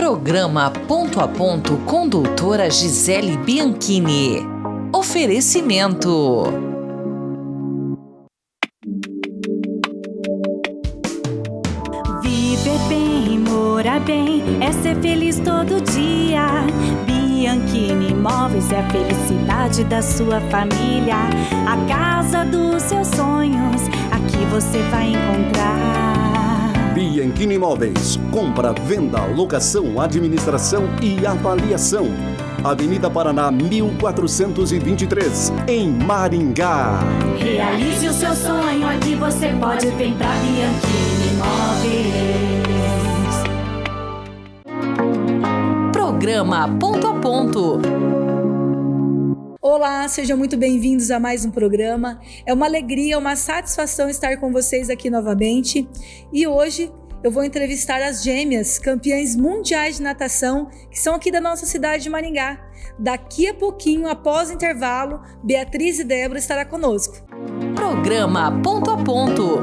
Programa Ponto a Ponto com doutora Gisele Bianchini. Oferecimento. Viver bem, morar bem, é ser feliz todo dia. Bianchini Imóveis é a felicidade da sua família. A casa dos seus sonhos, aqui você vai encontrar. Bianchini Imóveis, compra, venda, locação, administração e avaliação. Avenida Paraná 1423, em Maringá. Realize o seu sonho, aqui você pode vir pra Bianchini Imóveis. Programa Ponto a Ponto. Olá, sejam muito bem-vindos a mais um programa. É uma alegria, uma satisfação estar com vocês aqui novamente. E hoje eu vou entrevistar as gêmeas campeãs mundiais de natação que são aqui da nossa cidade de Maringá. Daqui a pouquinho, após o intervalo, Beatriz e Débora estará conosco. Programa Ponto a Ponto.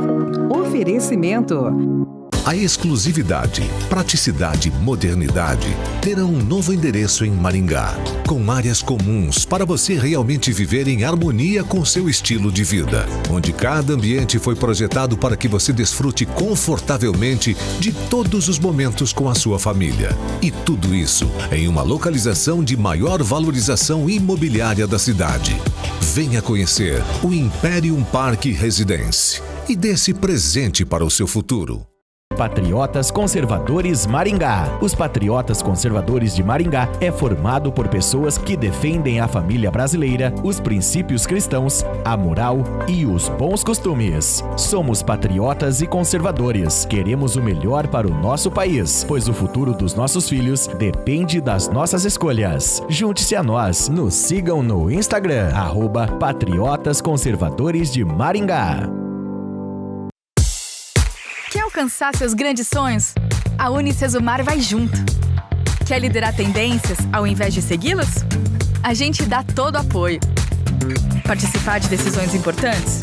Oferecimento. A exclusividade, praticidade e modernidade terão um novo endereço em Maringá, com áreas comuns para você realmente viver em harmonia com seu estilo de vida, onde cada ambiente foi projetado para que você desfrute confortavelmente de todos os momentos com a sua família. E tudo isso em uma localização de maior valorização imobiliária da cidade. Venha conhecer o Imperium Park Residence e dê-se presente para o seu futuro. Patriotas Conservadores Maringá. Os Patriotas Conservadores de Maringá é formado por pessoas que defendem a família brasileira, os princípios cristãos, a moral e os bons costumes. Somos patriotas e conservadores. Queremos o melhor para o nosso país, pois o futuro dos nossos filhos depende das nossas escolhas. Junte-se a nós. Nos sigam no Instagram, @Patriotas Conservadores de Maringá. Quer alcançar seus grandes sonhos? A Unicesumar vai junto. Quer liderar tendências ao invés de segui-las? A gente dá todo o apoio. Participar de decisões importantes?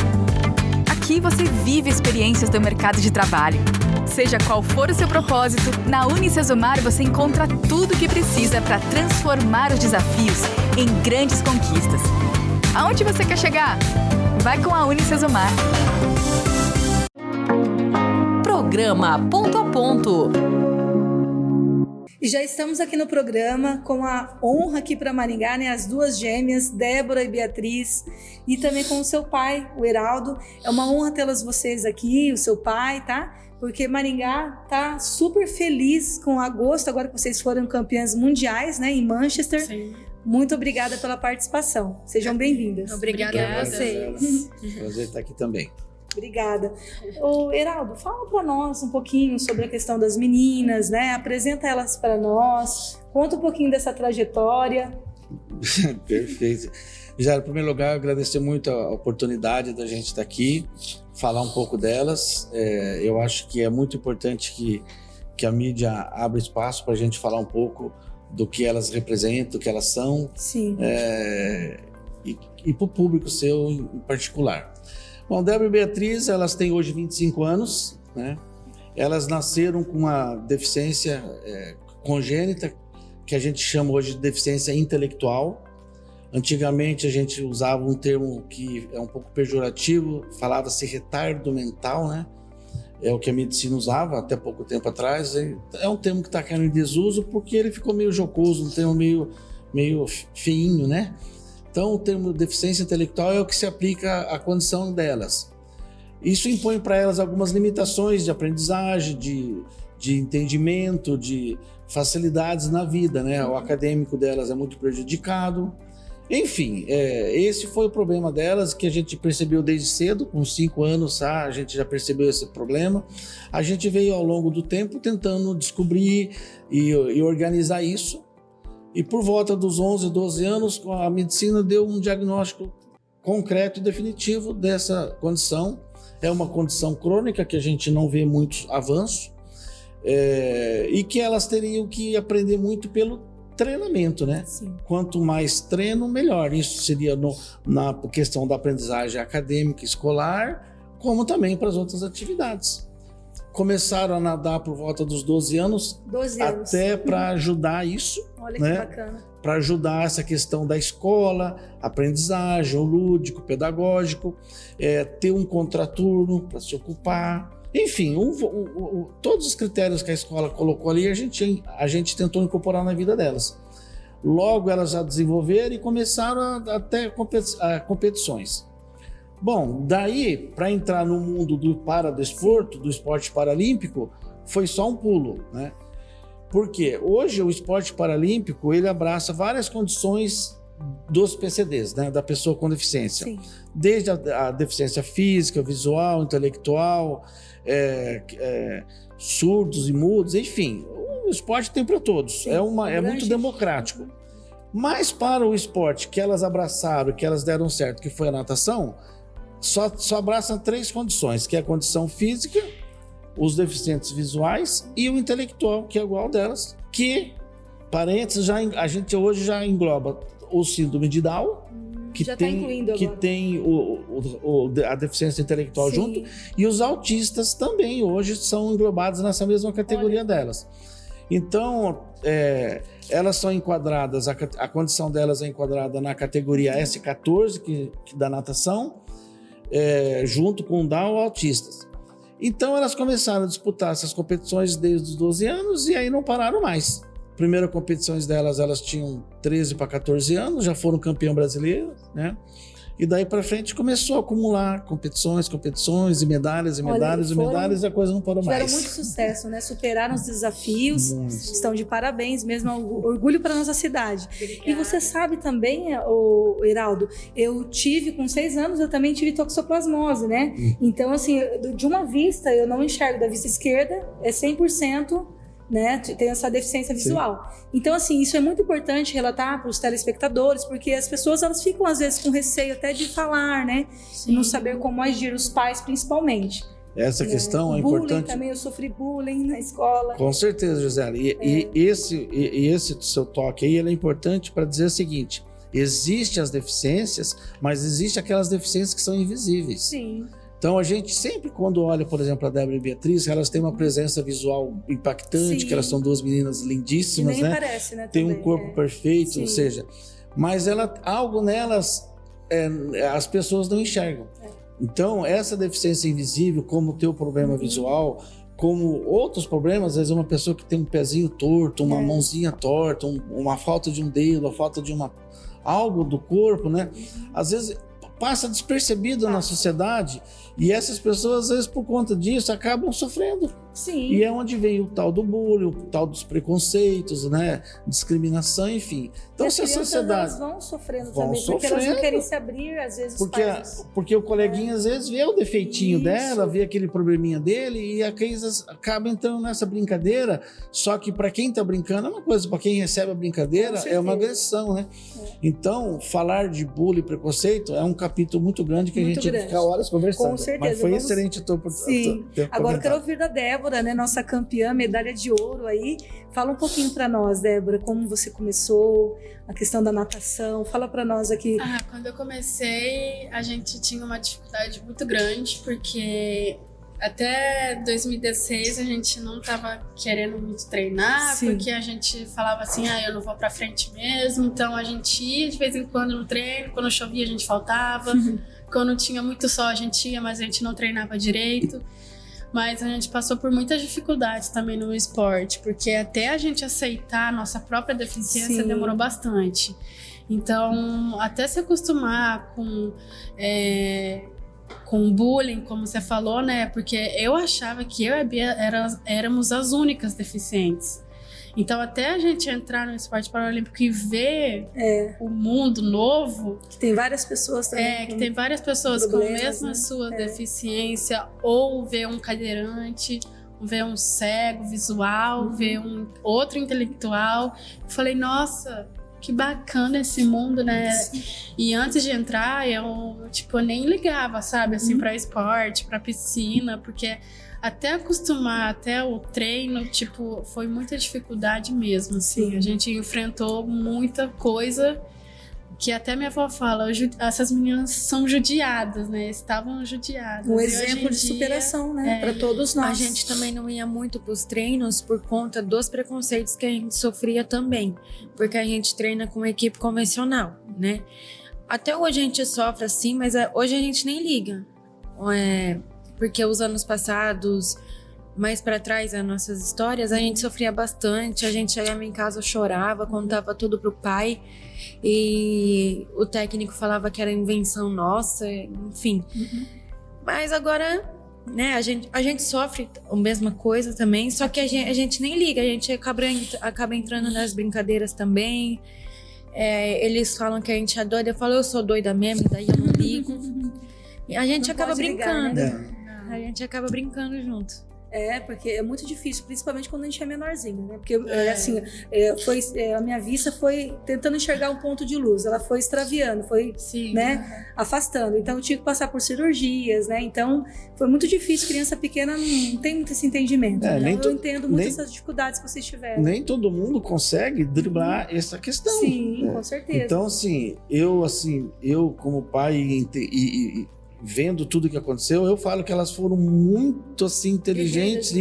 Aqui você vive experiências do mercado de trabalho. Seja qual for o seu propósito, na Unicesumar você encontra tudo o que precisa para transformar os desafios em grandes conquistas. Aonde você quer chegar? Vai com a Unicesumar. Programa Ponto a Ponto. E já estamos aqui no programa com a honra aqui para Maringá, né? As duas gêmeas, Débora e Beatriz, e também com o seu pai, o Heraldo. É uma honra tê-las vocês aqui, o seu pai, tá? Porque Maringá tá super feliz com agosto, agora que vocês foram campeãs mundiais, né? Em Manchester. Sim. Muito obrigada pela participação. Sejam bem-vindas. Obrigada a vocês. Prazer estar aqui também. Obrigada. Ô, Heraldo, fala para nós um pouquinho sobre a questão das meninas, né? Apresenta elas para nós, conta um pouquinho dessa trajetória. Perfeito. Já, em primeiro lugar, agradecer muito a oportunidade da gente estar aqui, falar um pouco delas. Eu acho que é muito importante que a mídia abra espaço para a gente falar um pouco do que elas representam, do que elas são. Sim. E para o público seu em particular. Bom, Débora e Beatriz, elas têm hoje 25 anos, né? Elas nasceram com uma deficiência congênita, que a gente chama hoje de deficiência intelectual. Antigamente a gente usava um termo que é um pouco pejorativo, falava-se retardo mental, né? É o que a medicina usava até pouco tempo atrás. É um termo que está caindo em desuso porque ele ficou meio jocoso, um termo meio feinho, né? Então, o termo deficiência intelectual é o que se aplica à condição delas. Isso impõe para elas algumas limitações de aprendizagem, de entendimento, de facilidades na vida, né? O acadêmico delas é muito prejudicado. Enfim, esse foi o problema delas, que a gente percebeu desde cedo, com 5 anos, a gente já percebeu esse problema. A gente veio ao longo do tempo tentando descobrir e organizar isso. E por volta dos 11, 12 anos, a medicina deu um diagnóstico concreto e definitivo dessa condição. É uma condição crônica que a gente não vê muitos avanços, e que elas teriam que aprender muito pelo treinamento, né? Sim. Quanto mais treino, melhor. Isso seria na questão da aprendizagem acadêmica escolar, como também para as outras atividades. começaram a nadar por volta dos 12 anos. 12 anos. Até para ajudar isso. Olha né? que bacana. Para ajudar essa questão da escola, aprendizagem, o lúdico, pedagógico, ter um contraturno para se ocupar. Enfim, todos os critérios que a escola colocou ali, a gente tentou incorporar na vida delas. Logo, elas já desenvolveram e começaram até competições. Bom, daí, para entrar no mundo do paradesporto, do esporte paralímpico, foi só um pulo, né? Porque hoje o esporte paralímpico, ele abraça várias condições dos PCDs, né? Da pessoa com deficiência. Sim. Desde a deficiência física, visual, intelectual, surdos e mudos, enfim. O esporte tem para todos, Sim, é muito democrático. Mas para o esporte que elas abraçaram, que elas deram certo, que foi a natação, só abraçam 3 condições, que é a condição física, os deficientes visuais e o intelectual, que é igual delas, que, parênteses, a gente hoje já engloba o síndrome de Down, que tem a deficiência intelectual. Sim. Junto, e os autistas também hoje são englobados nessa mesma categoria delas. Então, elas são enquadradas, a condição delas é enquadrada na categoria S14, que da natação, junto com o Down ou autistas. Então, elas começaram a disputar essas competições desde os 12 anos e aí não pararam mais. Primeiras competições delas, elas tinham 13 para 14 anos, já foram campeão brasileiro, né? E daí para frente começou a acumular competições e medalhas, e a coisa não parou mais. Tiveram muito sucesso, né? Superaram os desafios, estão de parabéns, mesmo orgulho para nossa cidade. Obrigada. E você sabe também, Heraldo, eu tive, com 6 anos, eu também tive toxoplasmose, né? Então, assim, de uma vista, eu não enxergo, da vista esquerda, é 100%, né, tem essa deficiência visual. Sim. Então, assim, isso é muito importante relatar para os telespectadores, porque as pessoas, elas ficam, às vezes, com receio até de falar, né? Sim. E não saber como agir, os pais, principalmente. Essa questão é bullying importante. Também, eu sofri bullying na escola. Com certeza, Gisele. E esse seu toque aí, ele é importante para dizer o seguinte: existem as deficiências, mas existem aquelas deficiências que são invisíveis. Sim. Então, a gente sempre, quando olha, por exemplo, a Débora e a Beatriz, elas têm uma presença visual impactante, que elas são 2 meninas lindíssimas, nem né? Parece, né? Tem um corpo perfeito, Sim. Ou seja, mas algo nelas as pessoas não enxergam. Então, essa deficiência invisível, como o teu problema visual, como outros problemas, às vezes uma pessoa que tem um pezinho torto, uma mãozinha torta, uma falta de um dedo, a falta de algo do corpo, né? Às vezes passa despercebido na sociedade e essas pessoas, às vezes, por conta disso, acabam sofrendo. Sim. E é onde vem o tal do bullying, o tal dos preconceitos, né? Discriminação, enfim. Então, e se a sociedade... Elas vão sofrendo também, porque elas não querem se abrir, às vezes, porque o coleguinha, às vezes, vê o defeitinho dela, vê aquele probleminha dele e a coisa acaba entrando nessa brincadeira, só que para quem tá brincando é uma coisa, para quem recebe a brincadeira é uma agressão, né? Então, falar de bullying e preconceito é um capítulo muito grande que a gente vai ficar horas conversando. Com certeza. Mas foi excelente Sim. Agora eu quero ouvir da Débora, né, nossa campeã, medalha de ouro aí. Fala um pouquinho para nós, Débora, como você começou, a questão da natação. Fala para nós aqui. Quando eu comecei, a gente tinha uma dificuldade muito grande, porque até 2016 a gente não estava querendo muito treinar, Sim. Porque a gente falava assim, eu não vou para frente mesmo. Então a gente ia de vez em quando no treino, quando chovia a gente faltava. Quando tinha muito sol a gente ia, mas a gente não treinava direito. Mas a gente passou por muitas dificuldades também no esporte, porque até a gente aceitar a nossa própria deficiência Sim. demorou bastante. Então, até se acostumar com bullying, como você falou, né? Porque eu achava que eu e a Bia éramos as únicas deficientes. Então, até a gente entrar no esporte paralímpico e ver o mundo novo... Que tem várias pessoas também. Que tem várias pessoas com a mesma sua deficiência, ou ver um cadeirante, ver um cego visual, ver um outro intelectual. Eu falei, nossa, que bacana esse mundo, né? Sim. E antes de entrar, eu nem ligava, sabe? Assim, pra esporte, pra piscina, porque... Até acostumar, até o treino, foi muita dificuldade mesmo, assim. Sim. A gente enfrentou muita coisa que até minha avó fala, essas meninas são judiadas, né? Estavam judiadas. Um exemplo de superação, né? Para todos nós. A gente também não ia muito pros treinos por conta dos preconceitos que a gente sofria também, porque a gente treina com equipe convencional, né? Até hoje a gente sofre assim, mas hoje a gente nem liga. Porque os anos passados, mais para trás, as nossas histórias, a gente sofria bastante, a gente chegava em casa, chorava, contava tudo pro pai, e o técnico falava que era invenção nossa, enfim. Mas agora, né, a gente sofre a mesma coisa também, só que a gente nem liga, a gente acaba entrando nas brincadeiras também. Eles falam que a gente é doida, eu falo, eu sou doida mesmo, daí eu não ligo. E a gente acaba brincando. Ligar, né? A gente acaba brincando junto. Porque é muito difícil, principalmente quando a gente é menorzinho, né? Porque, a minha vista foi tentando enxergar um ponto de luz, ela foi extraviando, foi, né, afastando. Então, eu tive que passar por cirurgias, né? Então, foi muito difícil, criança pequena não tem muito esse entendimento. Então, eu entendo muito essas dificuldades que vocês tiveram. Nem todo mundo consegue driblar essa questão. Sim, com certeza. Então, eu como pai e vendo tudo que aconteceu, eu falo que elas foram muito assim inteligentes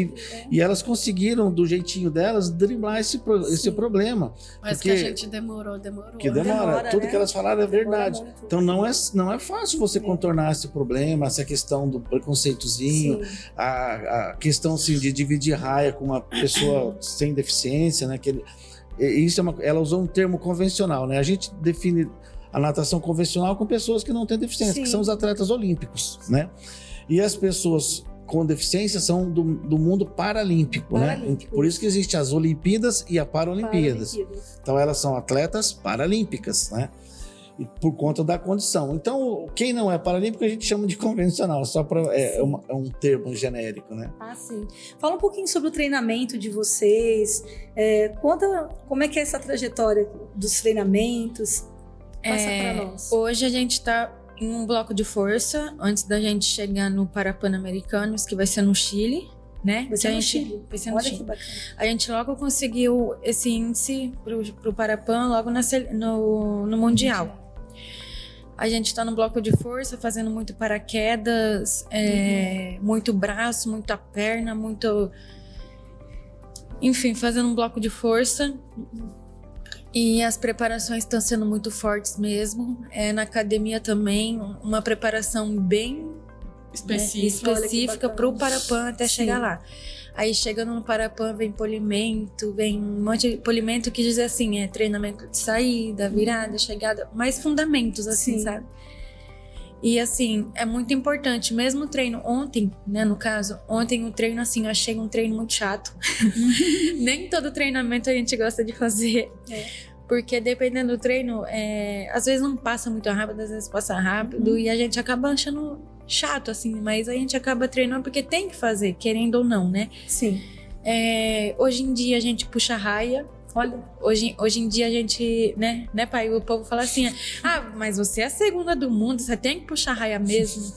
e elas conseguiram do jeitinho delas driblar esse problema. Mas que a gente demorou. Que demora. Tudo, né? Que elas falaram é verdade. Muito. Então não é fácil você contornar esse problema, essa questão do preconceitozinho, a questão assim, de dividir raia com uma pessoa sem deficiência, né? Ela usou um termo convencional, né? A gente define a natação convencional com pessoas que não têm deficiência, que são os atletas olímpicos, né? E as pessoas com deficiência são do mundo paralímpico, né? Por isso que existem as Olimpíadas e a Paralimpíadas. Então elas são atletas paralímpicas, né? E por conta da condição. Então, quem não é paralímpico a gente chama de convencional, só para é um termo genérico, né? Sim. Fala um pouquinho sobre o treinamento de vocês. Conta como é que é essa trajetória dos treinamentos. Passa pra nós. Hoje a gente tá em um bloco de força, antes da gente chegar no Parapan-Americanos, que vai ser no Chile, né? Vai ser no Chile. Olha que bacana. A gente logo conseguiu esse índice pro Parapan logo no Mundial. A gente tá no bloco de força, fazendo muito paraquedas, muito braço, muita perna, muito... Enfim, fazendo um bloco de força. E as preparações estão sendo muito fortes mesmo. Na academia também, uma preparação bem específica para o Parapan até chegar lá. Aí chegando no Parapan vem polimento, vem um monte de polimento que diz assim, treinamento de saída, virada, chegada, mais fundamentos assim, sabe? E assim, é muito importante, mesmo o treino ontem, né, no caso, ontem o treino assim, eu achei um treino muito chato. Nem todo treinamento a gente gosta de fazer. Porque dependendo do treino, às vezes não passa muito rápido, às vezes passa rápido e a gente acaba achando chato, assim, mas a gente acaba treinando porque tem que fazer, querendo ou não, né? Sim. Hoje em dia a gente puxa raia. Olha, hoje em dia a gente, né, pai? O povo fala assim, mas você é a segunda do mundo, você tem que puxar raia mesmo.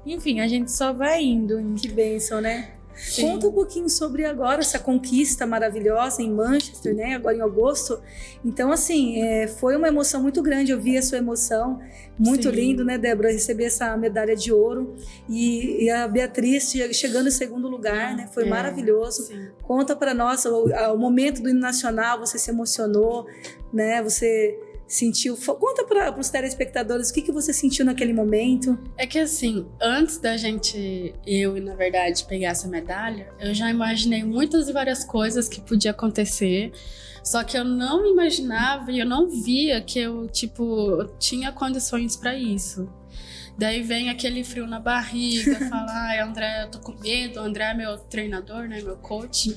Enfim, a gente só vai indo. Que bênção, né? Sim. Conta um pouquinho sobre agora essa conquista maravilhosa em Manchester, né? Agora em agosto. Então, assim, foi uma emoção muito grande. Eu vi a sua emoção. Muito lindo, né, Débora? Receber essa medalha de ouro. E a Beatriz chegando em segundo lugar, né? Foi maravilhoso. Sim. Conta para nós o momento do hino nacional. Você se emocionou, né? Você sentiu... Conta para os telespectadores o que você sentiu naquele momento. É que assim, antes da gente, na verdade, pegar essa medalha, eu já imaginei muitas e várias coisas que podia acontecer, só que eu não imaginava e eu não via que eu tinha condições para isso. Daí vem aquele frio na barriga, fala, André, eu tô com medo, o André é meu treinador, né, meu coach,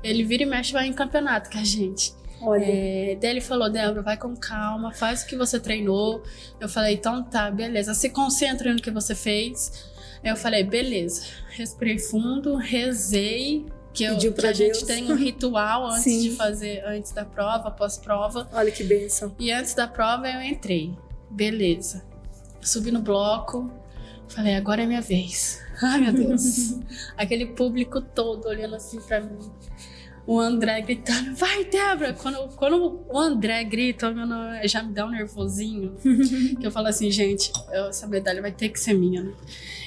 ele vira e mexe, vai em campeonato com a gente. Olha. Daí ele falou, Débora, vai com calma, faz o que você treinou. Eu falei, então tá, beleza, se concentra no que você fez. Eu falei, beleza, respirei fundo, rezei, que a gente tem um ritual antes de fazer, antes da prova, pós-prova. Olha que bênção. E antes da prova eu entrei, beleza. Subi no bloco, falei, agora é minha vez. Ai, meu Deus. Aquele público todo olhando assim pra mim. o André gritando, vai, Débora! Quando o André grita, já me dá um nervosinho. Que eu falo assim, gente, essa medalha vai ter que ser minha, né?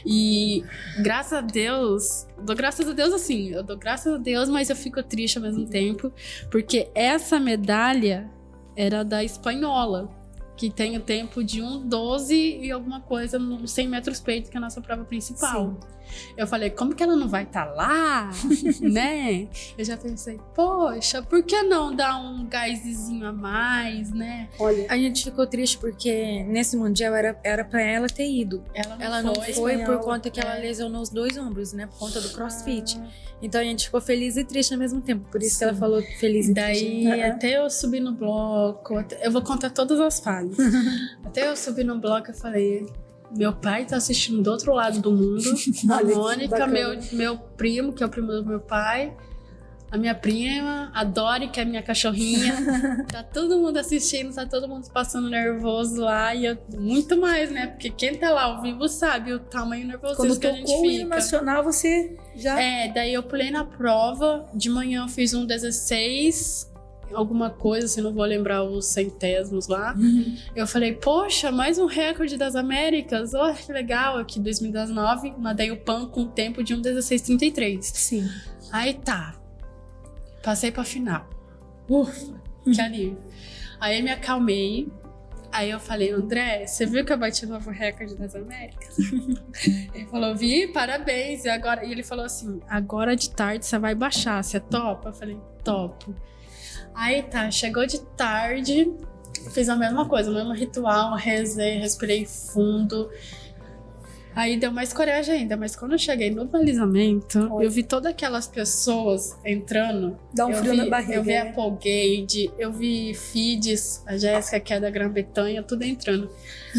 E graças a Deus, eu dou graças a Deus, mas eu fico triste ao mesmo tempo, porque essa medalha era da espanhola, que tem o tempo de 1:12 e alguma coisa nos 100 metros peito, que é a nossa prova principal. Sim. Eu falei, como que ela não vai estar lá, né? Eu já pensei, poxa, por que não dar um gásinho a mais, né? Olha, a gente ficou triste porque nesse Mundial era pra ela ter ido. Ela não foi por conta que ela lesionou os 2 ombros, né? Por conta do CrossFit. Então a gente ficou feliz e triste ao mesmo tempo. Por isso que ela falou feliz e triste. Daí, até eu subir no bloco, eu vou contar todas as fases. Até eu subir no bloco, eu falei... Meu pai tá assistindo do outro lado do mundo. A Mônica, meu primo, que é o primo do meu pai. A minha prima, a Dori, que é a minha cachorrinha. Tá todo mundo assistindo, tá todo mundo passando nervoso lá. E eu, muito mais, né? Porque quem tá lá ao vivo sabe o tamanho nervoso que a gente fica. Quando tocou o hino nacional, você já... Daí eu pulei na prova. De manhã eu fiz 1:16... alguma coisa, assim, não vou lembrar os centésimos lá. Eu falei, poxa, mais um recorde das Américas. Olha que legal, aqui 2019, nadei o PAN com tempo de 1:16:33. Sim. Aí tá, passei pra final. Ufa, que alívio. Aí eu me acalmei. Aí eu falei, André, você viu que eu bati o novo recorde das Américas? Ele falou, vi, parabéns. E ele falou assim, agora de tarde você vai baixar, você topa? Eu falei, topo. Aí tá, chegou de tarde, fiz a mesma coisa, o mesmo ritual, rezei, respirei fundo. Aí deu mais coragem ainda, mas quando eu cheguei no balizamento, eu vi todas aquelas pessoas entrando. Dá um frio na barriga. Eu vi a Paul Gade, eu vi Fides, a Jéssica, que é da Grã-Bretanha, tudo entrando.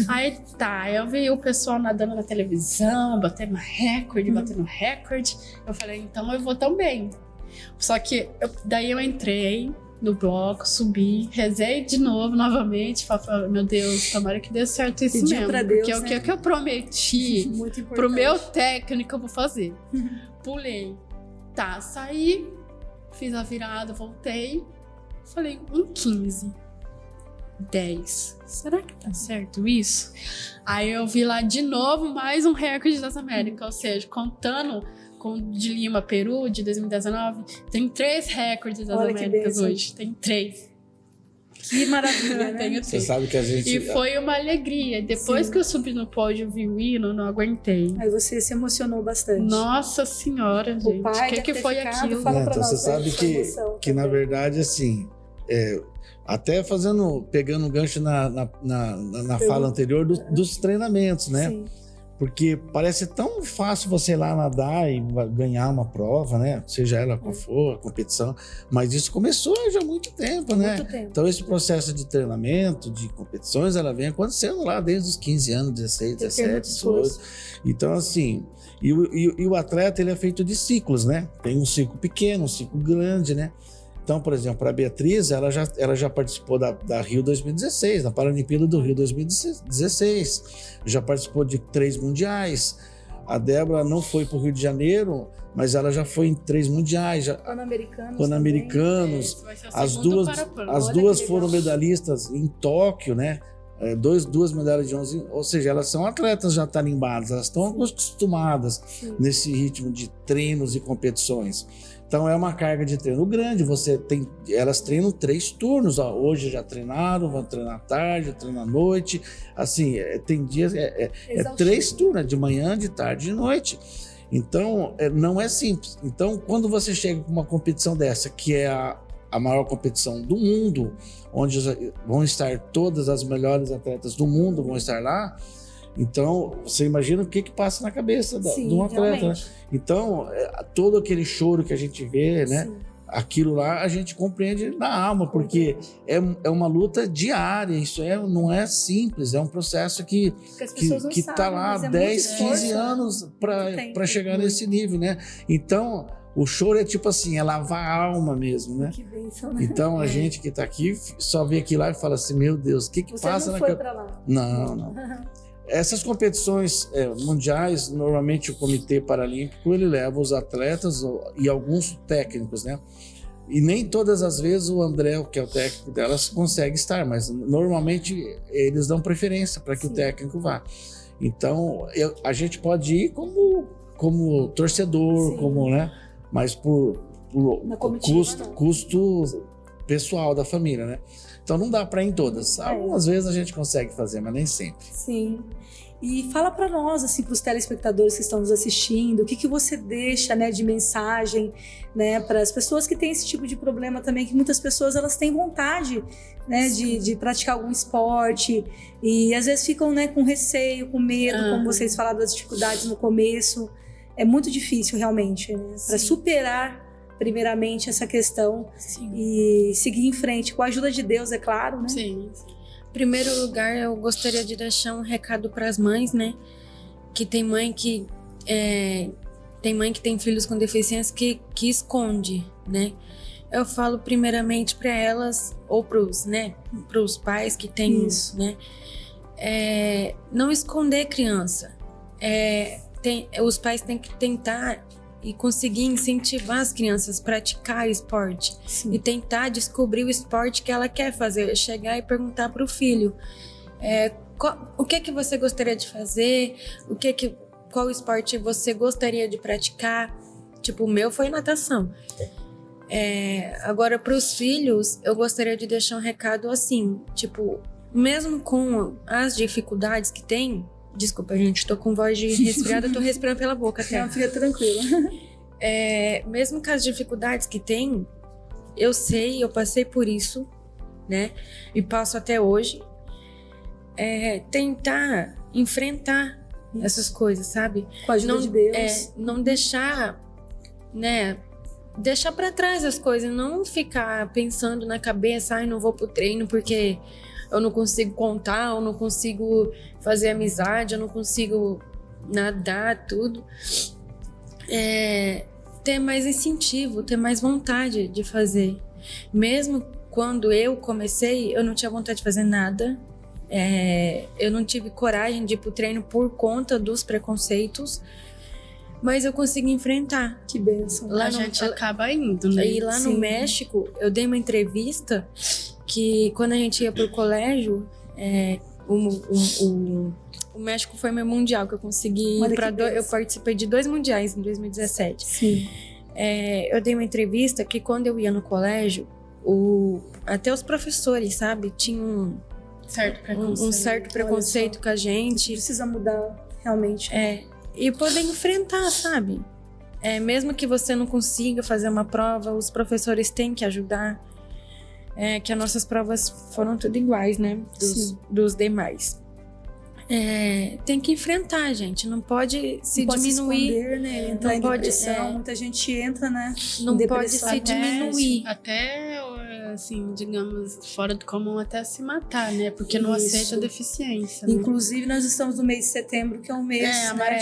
Aí tá, eu vi o pessoal nadando na televisão, batendo recorde. Eu falei, então eu vou também. Só que daí eu entrei no bloco, subi, rezei de novo, novamente, falei, meu Deus, tomara que dê certo isso Pediu mesmo, pra Deus, porque né? o que eu prometi pro meu técnico eu vou fazer. Pulei, tá, saí, fiz a virada, voltei, falei, 1:15, 10, será que tá certo isso? Aí eu vi lá de novo mais um recorde das Américas, ou seja, contando com o de Lima, Peru, de 2019, tem 3 recordes das Américas hoje. Tem 3. Que maravilha, né? Você sabe que a gente... E foi uma alegria. Depois que eu subi no pódio e vi o hino, não aguentei. Aí você se emocionou bastante. Nossa Senhora, gente. O que foi aquilo? Então você sabe que na verdade, assim... até pegando um gancho na fala anterior dos treinamentos, né? Sim. Porque parece tão fácil você ir lá nadar e ganhar uma prova, né? Seja ela qual for, a competição. Mas isso começou já há muito tempo, né? Muito tempo. Então esse processo de treinamento, de competições, ela vem acontecendo lá desde os 15 anos, 16, 17, 18. Então assim, e o atleta ele é feito de ciclos, né? Tem um ciclo pequeno, um ciclo grande, né? Então, por exemplo, a Beatriz, ela já participou da Rio 2016, da Paralimpíada do Rio 2016, já participou de 3 mundiais. A Débora não foi para o Rio de Janeiro, mas ela já foi em 3 mundiais. Pan-Americanos. As duas foram medalhistas em Tóquio, né? Duas medalhas de 11, ou seja, elas são atletas já tarimbadas, elas estão acostumadas nesse ritmo de treinos e competições. Então é uma carga de treino grande, elas treinam 3 turnos, hoje já treinaram, vão treinar à tarde, treinam à noite, assim, tem dias, 3 turnos, de manhã, de tarde e de noite. Então, não é simples. Então, quando você chega com uma competição dessa, que é a maior competição do mundo, onde vão estar todas as melhores atletas do mundo, vão estar lá. Então, você imagina o que passa na cabeça de um atleta, né? Então, todo aquele choro que a gente vê, né? Sim. Aquilo lá a gente compreende na alma, porque é uma luta diária, isso não é simples, é um processo que está lá há 10, 15 anos para chegar nesse nível, né? Então, o choro é tipo assim, é lavar a alma mesmo, né? Que bênção, né? Então, a gente que está aqui só vê aquilo lá e fala assim, meu Deus, o que passa na cabeça? Você não foi para lá? Não. Essas competições mundiais, normalmente o Comitê Paralímpico, ele leva os atletas e alguns técnicos, né? E nem todas as vezes o André, que é o técnico delas, consegue estar, mas normalmente eles dão preferência para que o técnico vá. Então, a gente pode ir como torcedor, né? Mas por custo pessoal da família, né? Então não dá para ir em todas. Algumas vezes a gente consegue fazer, mas nem sempre. Sim. E fala para nós, assim, para os telespectadores que estão nos assistindo, o que você deixa, né, de mensagem, né, para as pessoas que têm esse tipo de problema também, que muitas pessoas elas têm vontade, né, de praticar algum esporte e às vezes ficam, né, com receio, com medo, como vocês falaram das dificuldades no começo. É muito difícil realmente, né, para superar primeiramente essa questão e seguir em frente com a ajuda de Deus, é claro, né? Sim. Em primeiro lugar, eu gostaria de deixar um recado para as mães, né? Que tem mãe que tem filhos com deficiência que esconde, né? Eu falo primeiramente para elas ou para os pais que têm, né? Não esconder criança. Os pais têm que tentar e conseguir incentivar as crianças a praticar esporte. Sim. E tentar descobrir o esporte que ela quer fazer. Chegar e perguntar para o filho o que é que você gostaria de fazer, qual esporte você gostaria de praticar. Tipo, o meu foi natação. Agora, para os filhos, eu gostaria de deixar um recado assim, tipo, mesmo com as dificuldades que tem. Desculpa, gente, tô com voz de resfriada, tô respirando pela boca até. Não, fica tranquila. Mesmo com as dificuldades que tem, eu passei por isso, né? E passo até hoje. Tentar enfrentar essas coisas, sabe? Com a ajuda de Deus. Não deixar, né? Deixar pra trás as coisas, não ficar pensando na cabeça, não vou pro treino porque eu não consigo contar, eu não consigo fazer amizade, eu não consigo nadar, tudo. Ter mais incentivo, ter mais vontade de fazer. Mesmo quando eu comecei, eu não tinha vontade de fazer nada. Eu não tive coragem de ir pro treino por conta dos preconceitos, mas eu consegui enfrentar. Que bênção. A gente acaba indo, né? E lá no México, eu dei uma entrevista que quando a gente ia pro colégio, o México foi meu mundial, que eu consegui ir pra eu participei de 2 mundiais em 2017. Sim. Eu dei uma entrevista que quando eu ia no colégio, até os professores, sabe, tinham um certo preconceito com a gente. Precisa mudar, realmente. E poder enfrentar, sabe? Mesmo que você não consiga fazer uma prova, os professores têm que ajudar. Que as nossas provas foram tudo iguais, né? Dos demais. Tem que enfrentar, gente. Não pode se diminuir. Se esconder, né? Entrar em depressão. Muita gente entra, né? Não pode se diminuir. Até, assim, digamos, fora do comum, até se matar, né? Porque não aceita a deficiência. Né? Inclusive, nós estamos no mês de setembro, que é um mês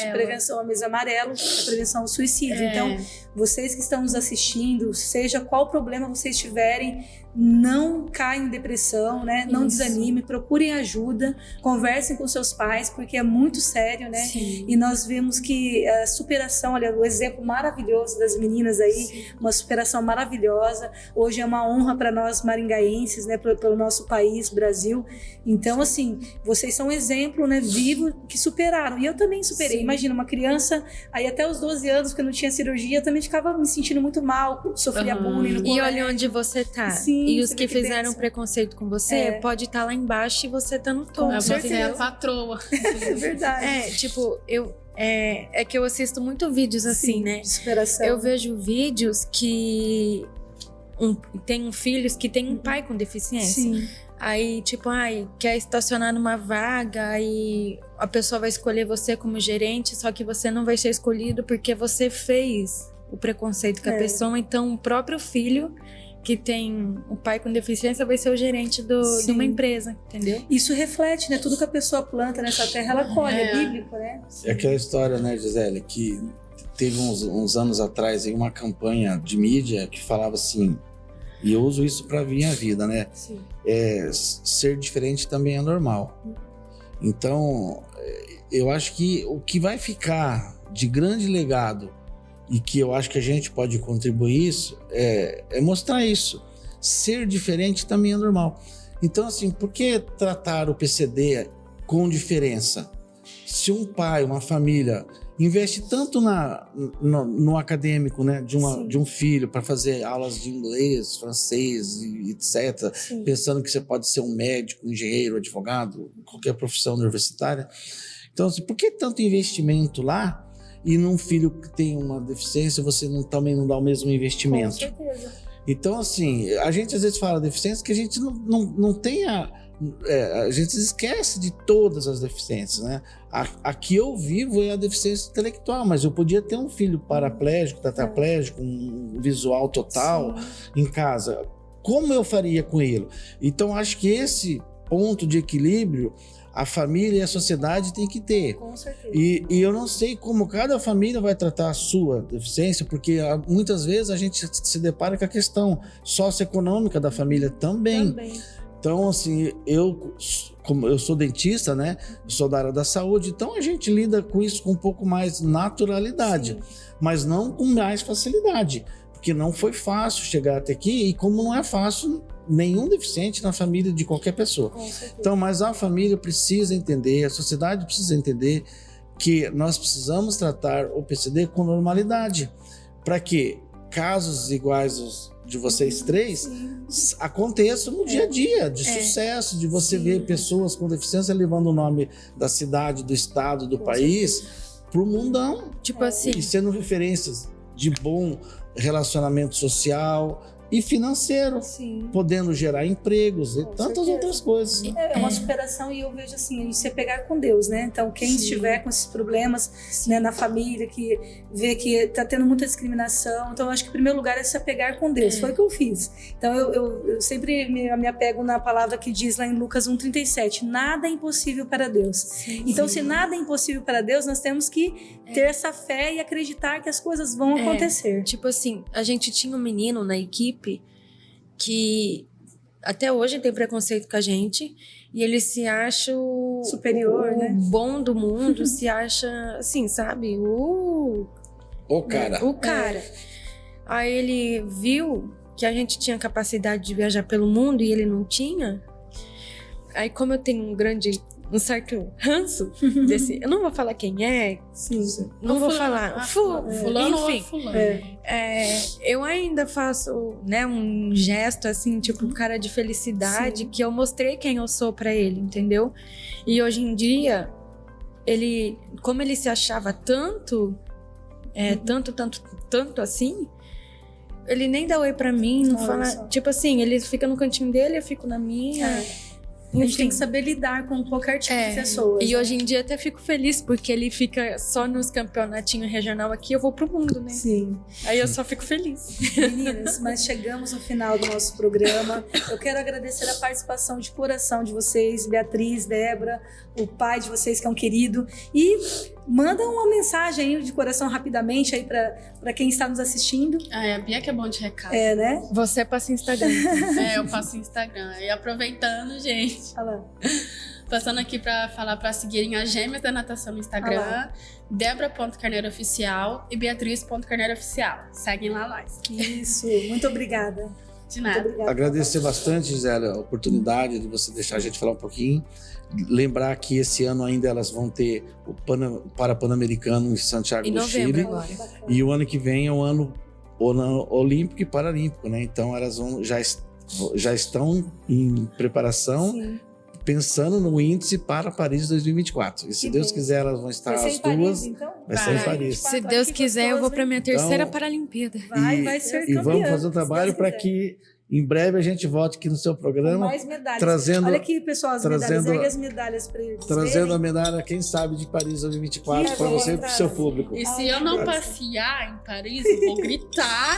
de prevenção, mês amarelo, a prevenção ao suicídio. Então, vocês que estão nos assistindo, seja qual problema vocês tiverem, não caem em depressão, né? Não desanime, procurem ajuda, conversem com seus pais, porque é muito sério, né? Sim. E nós vemos que a superação, olha, o exemplo maravilhoso das meninas aí, uma superação maravilhosa. Hoje é uma honra para nós maringaenses, né? Pelo nosso país, Brasil. Então, assim, vocês são um exemplo, né? Vivo, que superaram. E eu também superei. Sim. Imagina, uma criança, aí até os 12 anos, que eu não tinha cirurgia, eu também ficava me sentindo muito mal, sofria bullying no colégio. E olha onde você tá. Sim. E os que fizeram preconceito com você, pode estar lá embaixo e você tá no topo. Você é a patroa. É verdade. Tipo, é que eu assisto muito vídeos assim, né? De superação. Eu vejo vídeos que tem filhos que tem um pai com deficiência. Sim. Aí, tipo, quer estacionar numa vaga e a pessoa vai escolher você como gerente, só que você não vai ser escolhido porque você fez o preconceito com a pessoa. Então, o próprio filho que tem o pai com deficiência vai ser o gerente de uma empresa, entendeu? Isso reflete, né? Tudo que a pessoa planta nessa terra, ela colhe, é bíblico, né? É aquela história, né, Gisele, que teve uns anos atrás aí uma campanha de mídia que falava assim, e eu uso isso para minha vida, né? Sim. Ser diferente também é normal. Então, eu acho que o que vai ficar de grande legado e que eu acho que a gente pode contribuir isso, é mostrar isso. Ser diferente também é normal. Então, assim, por que tratar o PCD com diferença? Se um pai, uma família investe tanto no acadêmico, né, de um filho para fazer aulas de inglês, francês e etc., Sim. pensando que você pode ser um médico, engenheiro, advogado, qualquer profissão universitária. Então, assim, por que tanto investimento lá e num filho que tem uma deficiência você também não dá o mesmo investimento? Com certeza. Então, assim, a gente às vezes fala deficiência que a gente não tem a gente esquece de todas as deficiências, né? A que eu vivo é a deficiência intelectual, mas eu podia ter um filho paraplégico, tetraplégico, um visual total Sim. em casa. Como eu faria com ele? Então, acho que esse ponto de equilíbrio a família e a sociedade tem que ter. Com certeza. E eu não sei como cada família vai tratar a sua deficiência, porque muitas vezes a gente se depara com a questão socioeconômica da família também. Então, assim, como eu sou dentista, né? Eu sou da área da saúde, então a gente lida com isso com um pouco mais naturalidade, Sim. mas não com mais facilidade, porque não foi fácil chegar até aqui e como não é fácil nenhum deficiente na família de qualquer pessoa. Então, mas a família precisa entender, a sociedade precisa entender que nós precisamos tratar o PCD com normalidade, para que casos iguais aos de vocês três Sim. aconteçam no dia a dia, de sucesso, de você Sim. ver pessoas com deficiência levando o nome da cidade, do estado, do país para o mundão. Tipo assim. E sendo referências de bom relacionamento social e financeiro, Sim. podendo gerar empregos e tantas outras coisas. Né? É uma superação e eu vejo assim, você pegar com Deus, né? Então quem Sim. estiver com esses problemas né, na família, que vê que está tendo muita discriminação, então eu acho que em primeiro lugar é se apegar com Deus, foi o que eu fiz. Então eu sempre me apego na palavra que diz lá em Lucas 1,37, nada é impossível para Deus. Sim, então se nada é impossível para Deus, nós temos que ter essa fé e acreditar que as coisas vão acontecer. Tipo assim, a gente tinha um menino na equipe que até hoje tem preconceito com a gente e ele se acha superior, o né? bom do mundo, se acha assim, sabe? O cara. O cara. Aí ele viu que a gente tinha capacidade de viajar pelo mundo e ele não tinha. Aí como eu tenho um certo ranço desse... Eu não vou falar quem é. Sim. Não vou falar. Fulano enfim, ou fulano. Eu ainda faço, né, um gesto assim, tipo, cara de felicidade, Sim. que eu mostrei quem eu sou pra ele, entendeu? E hoje em dia, como ele se achava tanto, tanto assim, ele nem dá oi pra mim, não fala... Tipo assim, ele fica no cantinho dele, eu fico na minha... A gente tem que saber lidar com qualquer tipo de pessoa. E hoje em dia até fico feliz, porque ele fica só nos campeonatinhos regional aqui, eu vou pro mundo, né? Sim. Aí eu só fico feliz. Meninas, mas chegamos ao final do nosso programa. Eu quero agradecer a participação de coração de vocês, Beatriz, Débora, o pai de vocês que é um querido. E manda uma mensagem aí de coração rapidamente aí pra quem está nos assistindo. A Bia que é bom de recado. Né? Você passa Instagram. Eu passo Instagram. E aproveitando, gente. Passando aqui pra falar pra seguirem as Gêmeas da Natação no Instagram, Débora.carneirooficial e Beatriz.carneirooficial. Seguem lá nós. Isso, muito obrigada. De nada. Agradecer bastante, Gisele, a oportunidade de você deixar a gente falar um pouquinho. Lembrar que esse ano ainda elas vão ter o Pan-Americano em Santiago do Chile. Agora. E o ano que vem é o ano olímpico e paralímpico, né? Então elas já estão em preparação, Sim. pensando no índice para Paris 2024. E se Deus quiser, elas vão estar as duas. Então? Vai ser em Paris. Se Deus quiser, eu vou para minha terceira Paralimpíada. Vai ser campeã. E vamos fazer um trabalho para que em breve a gente volte aqui no seu programa. Com mais medalhas. Trazendo, olha aqui, pessoal, as medalhas. Ergue as medalhas para eles. Trazendo a medalha, quem sabe, de Paris 2024 para você e para o seu público. E se eu não passear em Paris, eu vou gritar,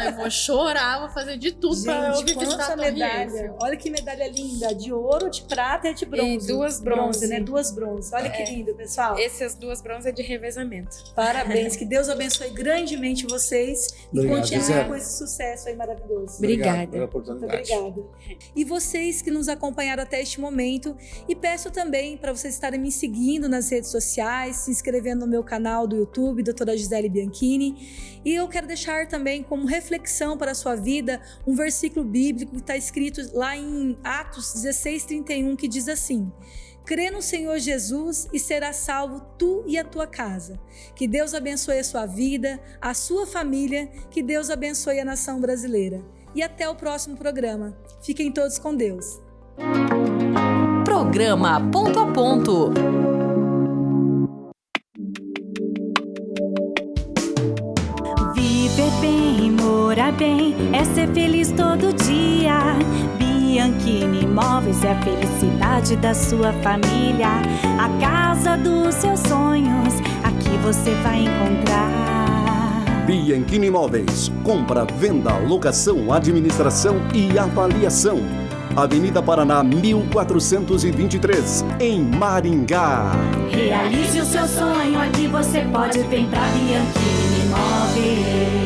eu vou chorar, vou fazer de tudo para eu visitar a medalha. Olha que medalha linda, de ouro, de prata e de bronze. E 2 bronze, né? 2 bronze. Olha que lindo, pessoal. Essas 2 bronze é de revezamento. Parabéns, que Deus abençoe grandemente vocês. Obrigado, e continue com esse sucesso aí maravilhoso. Obrigada. obrigada. Pela oportunidade. Muito obrigada. E vocês que nos acompanharam até este momento, e peço também para vocês estarem me seguindo nas redes sociais, se inscrevendo no meu canal do YouTube, doutora Gisele Bianchini. E eu quero deixar também como reflexão para a sua vida um versículo bíblico que está escrito lá em Atos 16:31, que diz assim: crê no Senhor Jesus e serás salvo tu e a tua casa. Que Deus abençoe a sua vida, a sua família, que Deus abençoe a nação brasileira. E até o próximo programa. Fiquem todos com Deus. Programa Ponto a Ponto. Viver bem, morar bem, é ser feliz todo dia. Bianchini Imóveis é a felicidade da sua família. A casa dos seus sonhos, aqui você vai encontrar. Bianchini Imóveis. Compra, venda, locação, administração e avaliação. Avenida Paraná, 1423, em Maringá. Realize o seu sonho, aqui você pode vir pra Bianchini Imóveis.